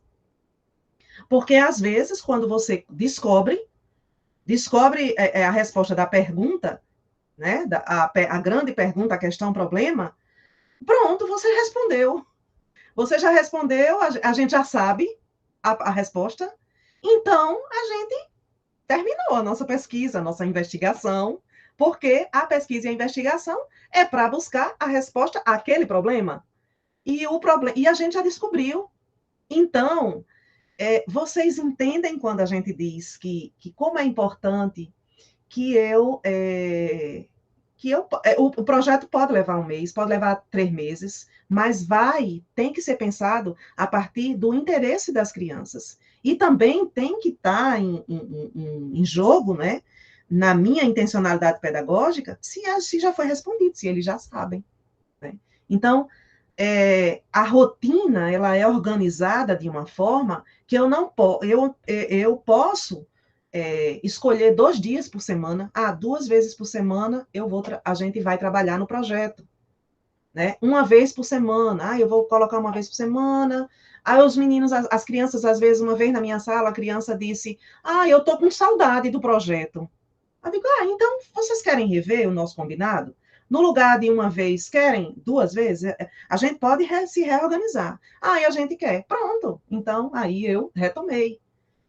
Porque, às vezes, quando você descobre a resposta da pergunta, né, a grande pergunta, a questão, problema, pronto, você respondeu. Você já respondeu, a gente já sabe a resposta, então a gente terminou a nossa pesquisa, a nossa investigação, porque a pesquisa e a investigação é para buscar a resposta àquele problema. E a gente já descobriu. Então, vocês entendem quando a gente diz que como é importante o projeto pode levar um mês, pode levar 3 meses, mas tem que ser pensado a partir do interesse das crianças. E também tem que estar em jogo, né, na minha intencionalidade pedagógica, se já foi respondido, se eles já sabem. Né? Então, a rotina ela é organizada de uma forma que eu posso escolher 2 dias por semana, 2 vezes por semana a gente vai trabalhar no projeto, né? Uma vez por semana, eu vou colocar uma vez por semana. Aí os meninos, as crianças, às vezes, uma vez na minha sala, a criança disse, eu tô com saudade do projeto. Eu digo, então vocês querem rever o nosso combinado? No lugar de uma vez, querem 2 vezes? A gente pode se reorganizar. Aí a gente quer. Pronto. Então, aí eu retomei.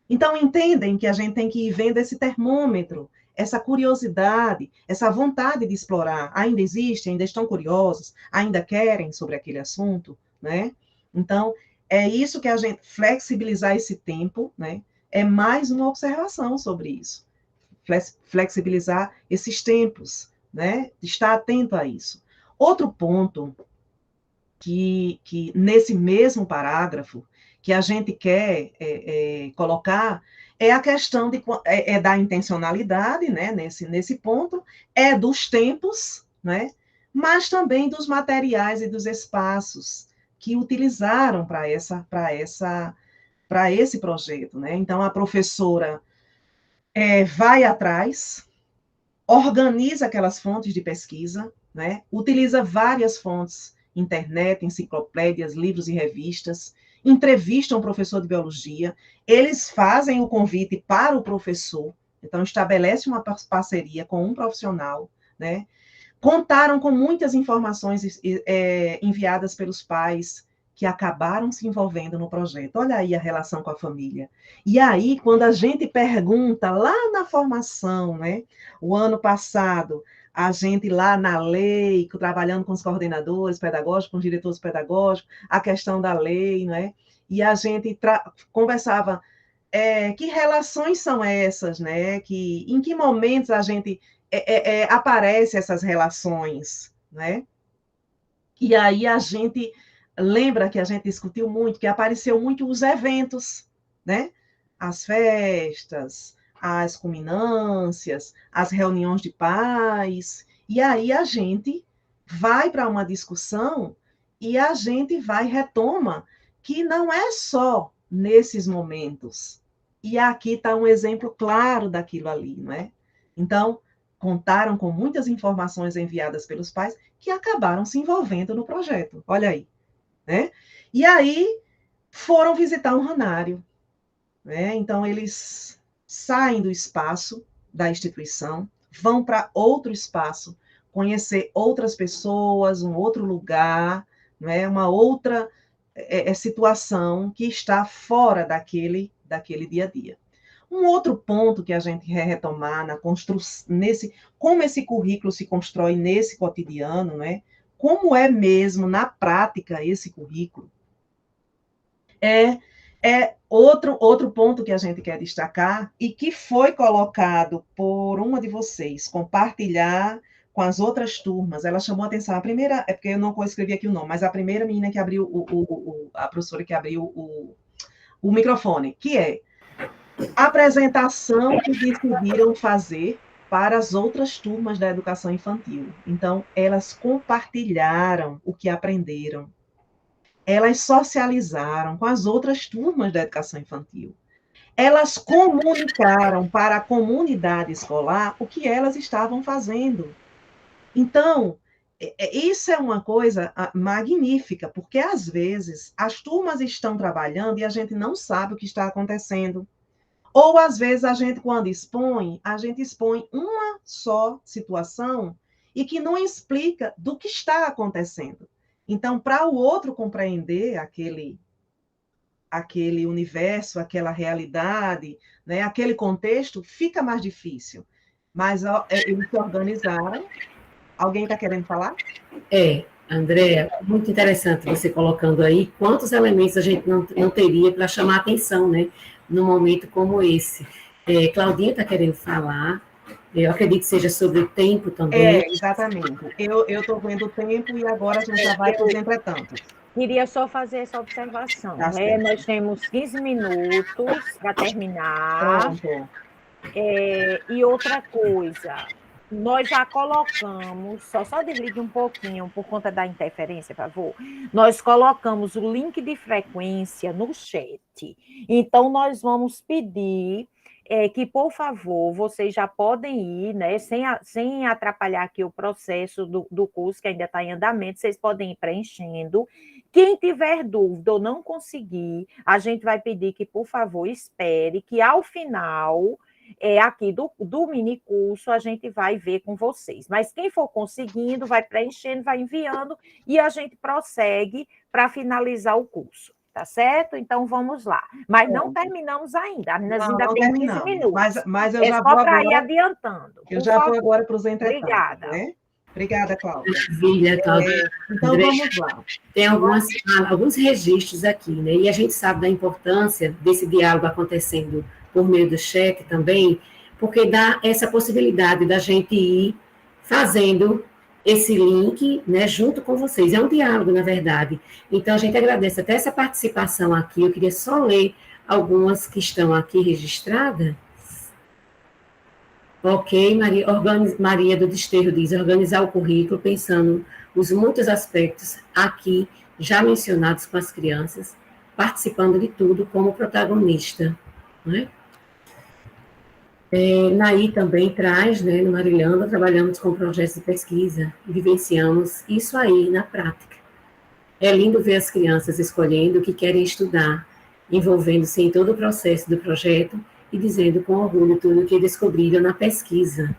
Então, entendem que a gente tem que ir vendo esse termômetro, essa curiosidade, essa vontade de explorar. Ainda existe, ainda estão curiosos, ainda querem sobre aquele assunto, né? Então, é isso que a gente, flexibilizar esse tempo, né? É mais uma observação sobre isso. Flexibilizar esses tempos, né? Estar atento a isso. Outro ponto que nesse mesmo parágrafo, que a gente quer colocar, é a questão da intencionalidade, né, nesse ponto, é dos tempos, né, mas também dos materiais e dos espaços que utilizaram para esse projeto. Né? Então, a professora vai atrás, organiza aquelas fontes de pesquisa, né? Utiliza várias fontes, internet, enciclopédias, livros e revistas, entrevistam um professor de biologia, eles fazem o convite para o professor, então estabelece uma parceria com um profissional, né? Contaram com muitas informações enviadas pelos pais, que acabaram se envolvendo no projeto. Olha aí a relação com a família. E aí, quando a gente pergunta lá na formação, né? O ano passado, a gente lá na lei, trabalhando com os coordenadores pedagógicos, com os diretores pedagógicos, a questão da lei, né? E a gente conversava, que relações são essas, né? Em que momentos a gente aparece essas relações, né? E aí a gente lembra que a gente discutiu muito, que apareceu muito os eventos, né? As festas, as culminâncias, as reuniões de pais, e aí a gente vai para uma discussão e a gente retoma que não é só nesses momentos. E aqui está um exemplo claro daquilo ali, não é? Então, contaram com muitas informações enviadas pelos pais que acabaram se envolvendo no projeto. Olha aí, né? E aí foram visitar um ranário, né? Então eles saem do espaço da instituição, vão para outro espaço, conhecer outras pessoas, um outro lugar, né? Uma outra situação que está fora daquele dia a dia. Um outro ponto que a gente quer retomar na construção, como esse currículo se constrói nesse cotidiano, né? Como é mesmo, na prática, esse currículo, outro ponto que a gente quer destacar e que foi colocado por uma de vocês, compartilhar com as outras turmas. Ela chamou a atenção, a primeira, é porque eu não escrevi aqui o nome, mas a primeira menina que abriu, a professora que abriu o microfone, que é a apresentação que decidiram fazer para as outras turmas da educação infantil. Então, elas compartilharam o que aprenderam. Elas socializaram com as outras turmas da educação infantil. Elas comunicaram para a comunidade escolar o que elas estavam fazendo. Então, isso é uma coisa magnífica, porque às vezes as turmas estão trabalhando e a gente não sabe o que está acontecendo. Ou, às vezes, a gente, quando expõe, a gente expõe uma só situação e que não explica do que está acontecendo. Então, para o outro compreender aquele universo, aquela realidade, né, aquele contexto, fica mais difícil. Mas eles se organizaram. Alguém está querendo falar? Andréa, muito interessante você colocando aí quantos elementos a gente não teria para chamar a atenção, né, num momento como esse. Claudinha está querendo falar, eu acredito que seja sobre o tempo também. Exatamente. Eu estou vendo o tempo e agora a gente já vai para os entretantos. Queria só fazer essa observação, né? Nós temos 15 minutos para terminar. Pronto. E outra coisa, nós já colocamos, só desligue um pouquinho por conta da interferência, por favor. Nós colocamos o link de frequência no chat. Então, nós vamos pedir que, por favor, vocês já podem ir, né, sem atrapalhar aqui o processo do curso, que ainda está em andamento, vocês podem ir preenchendo. Quem tiver dúvida ou não conseguir, a gente vai pedir que, por favor, espere, que ao final aqui do mini curso, a gente vai ver com vocês. Mas quem for conseguindo, vai preenchendo, vai enviando, e a gente prossegue para finalizar o curso. Tá certo? Então, vamos lá. Mas não terminamos ainda. As meninas ainda têm 15 minutos. Mas eu já só vou para ir agora, adiantando. Eu já vou agora para os entretantos. Obrigada. Né? Obrigada, Cláudia. Maravilha, Cláudia. Então, vamos lá. Tem alguns registros aqui, né? E a gente sabe da importância desse diálogo acontecendo por meio do chat também, porque dá essa possibilidade da gente ir fazendo esse link, né, junto com vocês. É um diálogo, na verdade. Então, a gente agradece até essa participação aqui. Eu queria só ler algumas que estão aqui registradas. Ok, Maria do Desterro diz, organizar o currículo pensando nos muitos aspectos aqui já mencionados com as crianças, participando de tudo como protagonista. Né? Naí também traz, né, no Marilhanda, trabalhamos com projetos de pesquisa e vivenciamos isso aí na prática. É lindo ver as crianças escolhendo o que querem estudar, envolvendo-se em todo o processo do projeto e dizendo com orgulho tudo o que descobriram na pesquisa.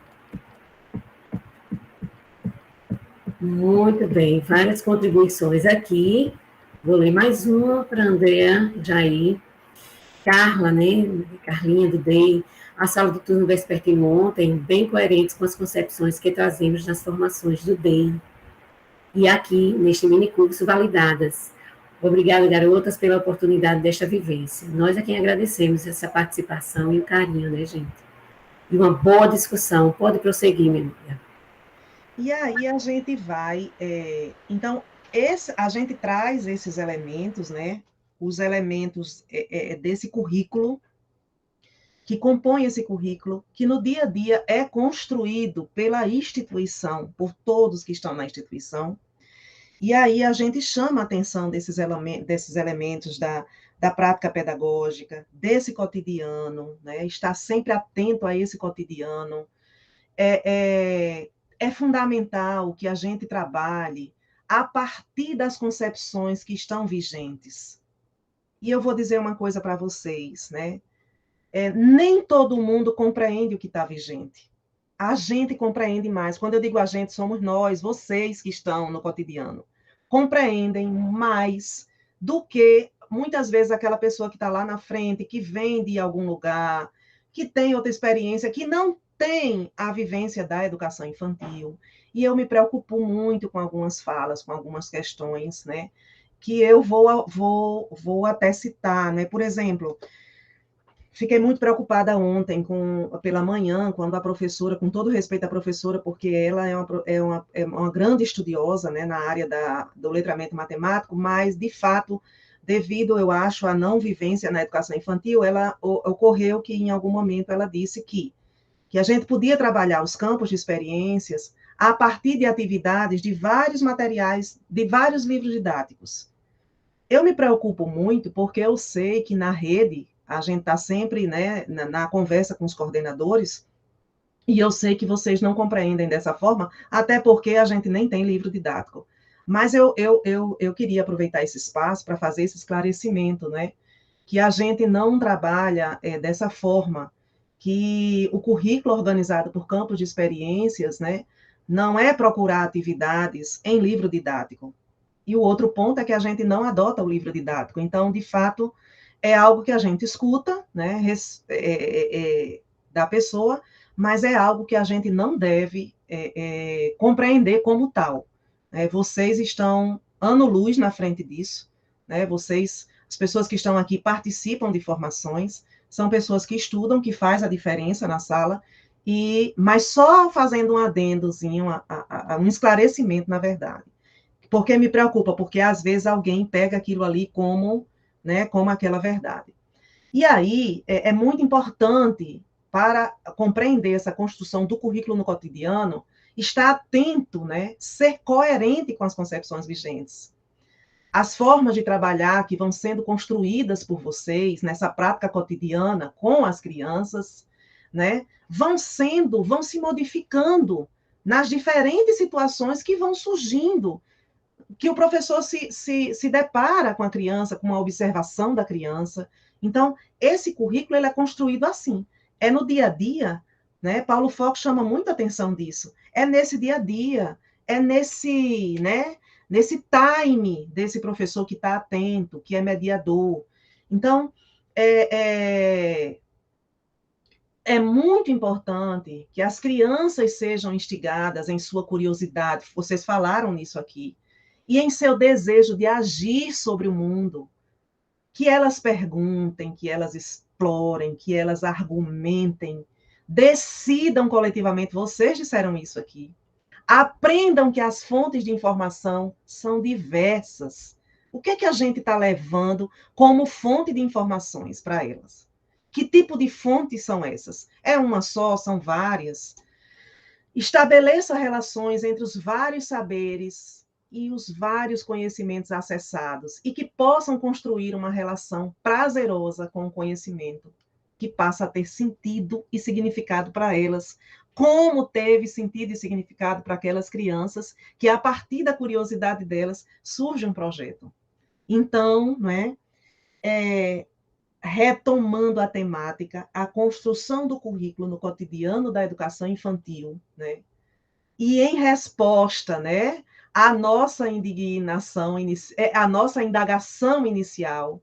Muito bem, várias contribuições aqui. Vou ler mais uma para a Andrea Jair. Carla, né? Carlinha do DEI. A sala do turno vespertino ontem, bem coerentes com as concepções que trazemos nas formações do DEI. E aqui, neste minicurso, validadas. Obrigada, garotas, pela oportunidade desta vivência. Nós é quem agradecemos essa participação e o carinho, né, gente? E uma boa discussão. Pode prosseguir, Menina. E aí a gente vai... então, a gente traz esses elementos, né? Os elementos desse currículo, que compõe esse currículo, que no dia a dia é construído pela instituição, por todos que estão na instituição. E aí a gente chama a atenção desses elementos da prática pedagógica, desse cotidiano, né? Estar sempre atento a esse cotidiano. É fundamental que a gente trabalhe a partir das concepções que estão vigentes. E eu vou dizer uma coisa para vocês, né? Nem todo mundo compreende o que está vigente. A gente compreende mais. Quando eu digo a gente, somos nós, vocês que estão no cotidiano. Compreendem mais do que, muitas vezes, aquela pessoa que está lá na frente, que vem de algum lugar, que tem outra experiência, que não tem a vivência da educação infantil. E eu me preocupo muito com algumas falas, com algumas questões, né? Que eu vou até citar, né? Por exemplo... Fiquei muito preocupada ontem, pela manhã, quando a professora, com todo respeito à professora, porque ela é uma grande estudiosa, né, na área do letramento matemático, mas, de fato, devido, eu acho, à não vivência na educação infantil, ocorreu que, em algum momento, ela disse que a gente podia trabalhar os campos de experiências a partir de atividades de vários materiais, de vários livros didáticos. Eu me preocupo muito, porque eu sei que na rede... A gente está sempre, né, na conversa com os coordenadores, e eu sei que vocês não compreendem dessa forma, até porque a gente nem tem livro didático. Mas eu queria aproveitar esse espaço para fazer esse esclarecimento, né, que a gente não trabalha dessa forma, que o currículo organizado por campos de experiências, né, não é procurar atividades em livro didático. E o outro ponto é que a gente não adota o livro didático. Então, de fato... é algo que a gente escuta, né, da pessoa, mas é algo que a gente não deve compreender como tal. Vocês estão ano-luz na frente disso, né, as pessoas que estão aqui participam de formações, são pessoas que estudam, que faz a diferença na sala, mas só fazendo um adendozinho, um esclarecimento, na verdade. Porque me preocupa, porque às vezes alguém pega aquilo ali como... né, como aquela verdade. E aí, é muito importante, para compreender essa construção do currículo no cotidiano, estar atento, né, ser coerente com as concepções vigentes. As formas de trabalhar que vão sendo construídas por vocês, nessa prática cotidiana com as crianças, né, vão se modificando nas diferentes situações que vão surgindo, que o professor se depara com a criança, com a observação da criança. Então, esse currículo ele é construído assim. é no dia a dia, né? Paulo Fox chama muita atenção disso. É nesse dia a dia, é nesse, né, nesse time desse professor que está atento, que é mediador. Então, é muito importante que as crianças sejam instigadas em sua curiosidade, vocês falaram nisso aqui, e em seu desejo de agir sobre o mundo, que elas perguntem, que elas explorem, que elas argumentem, decidam coletivamente, vocês disseram isso aqui, aprendam que as fontes de informação são diversas. O que é que a gente está levando como fonte de informações para elas? Que tipo de fontes são essas? É uma só? São várias? Estabeleça relações entre os vários saberes e os vários conhecimentos acessados e que possam construir uma relação prazerosa com o conhecimento, que passa a ter sentido e significado para elas, como teve sentido e significado para aquelas crianças que, a partir da curiosidade delas, surge um projeto. Então, retomando a temática, a construção do currículo no cotidiano da educação infantil, né? E em resposta, né, à nossa indignação, à nossa indagação inicial,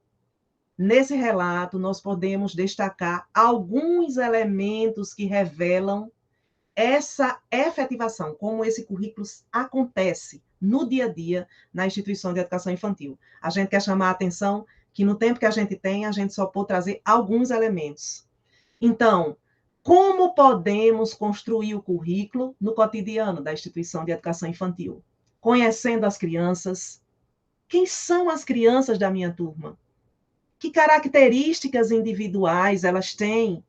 nesse relato nós podemos destacar alguns elementos que revelam essa efetivação, como esse currículo acontece no dia a dia na instituição de educação infantil. A gente quer chamar a atenção que no tempo que a gente tem, a gente só pode trazer alguns elementos. Então, como podemos construir o currículo no cotidiano da instituição de educação infantil? Conhecendo as crianças. Quem são as crianças da minha turma? Que características individuais elas têm?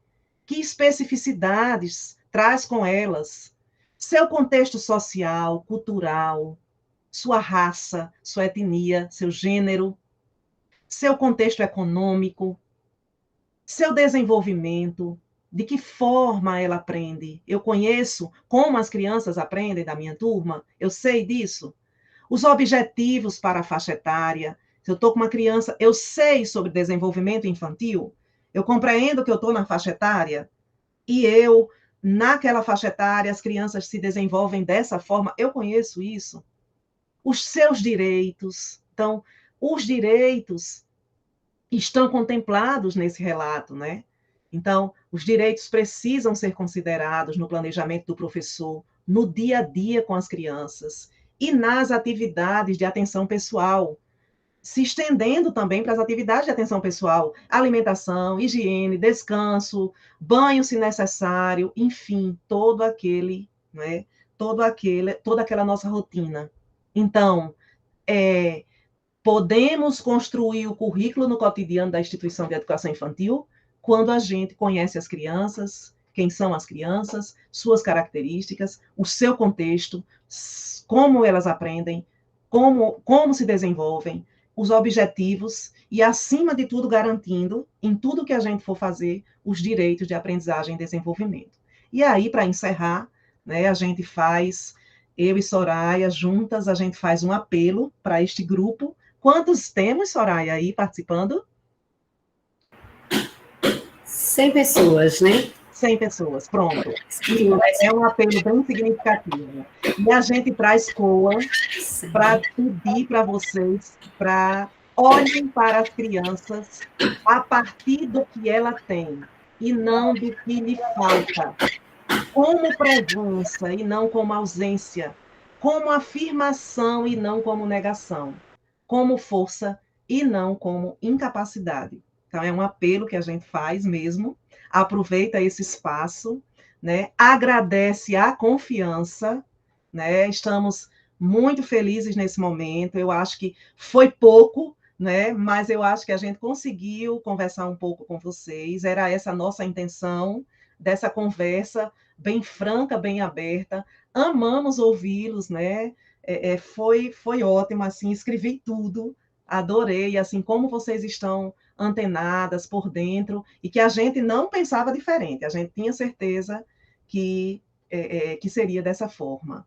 Que especificidades traz com elas? Seu contexto social, cultural, sua raça, sua etnia, seu gênero, seu contexto econômico, seu desenvolvimento, de que forma ela aprende. Eu conheço como as crianças aprendem da minha turma, eu sei disso. Os objetivos para a faixa etária. Se eu estou com uma criança, eu sei sobre desenvolvimento infantil, eu compreendo que eu estou na faixa etária, e eu, naquela faixa etária, as crianças se desenvolvem dessa forma, eu conheço isso. Os seus direitos. Então, os direitos estão contemplados nesse relato, né? Então, os direitos precisam ser considerados no planejamento do professor, no dia a dia com as crianças e nas atividades de atenção pessoal, se estendendo também para as atividades de atenção pessoal, alimentação, higiene, descanso, banho se necessário, enfim, todo aquele, né? Toda aquela nossa rotina. Então, podemos construir o currículo no cotidiano da instituição de educação infantil quando a gente conhece as crianças, quem são as crianças, suas características, o seu contexto, como elas aprendem, como se desenvolvem, os objetivos e, acima de tudo, garantindo, em tudo que a gente for fazer, os direitos de aprendizagem e desenvolvimento. E aí, para encerrar, né, a gente faz, eu e Soraya, juntas, a gente faz um apelo para este grupo. Quantos temos, Soraya, aí participando? 100 pessoas, né? 100 pessoas, pronto. É um apelo bem significativo. E a gente traz COA para pedir para vocês, para olhem para as crianças a partir do que ela tem, e não do que lhe falta. Como presença e não como ausência. Como afirmação e não como negação. Como força e não como incapacidade. Então, é um apelo que a gente faz mesmo. Aproveita esse espaço, né? Agradece a confiança, né? Estamos muito felizes nesse momento. Eu acho que foi pouco, né? Mas eu acho que a gente conseguiu conversar um pouco com vocês. Era essa a nossa intenção dessa conversa bem franca, bem aberta. Amamos ouvi-los, né? Foi ótimo, assim, escrevi tudo, adorei, assim, como vocês estão antenadas por dentro, e que a gente não pensava diferente, a gente tinha certeza que seria dessa forma.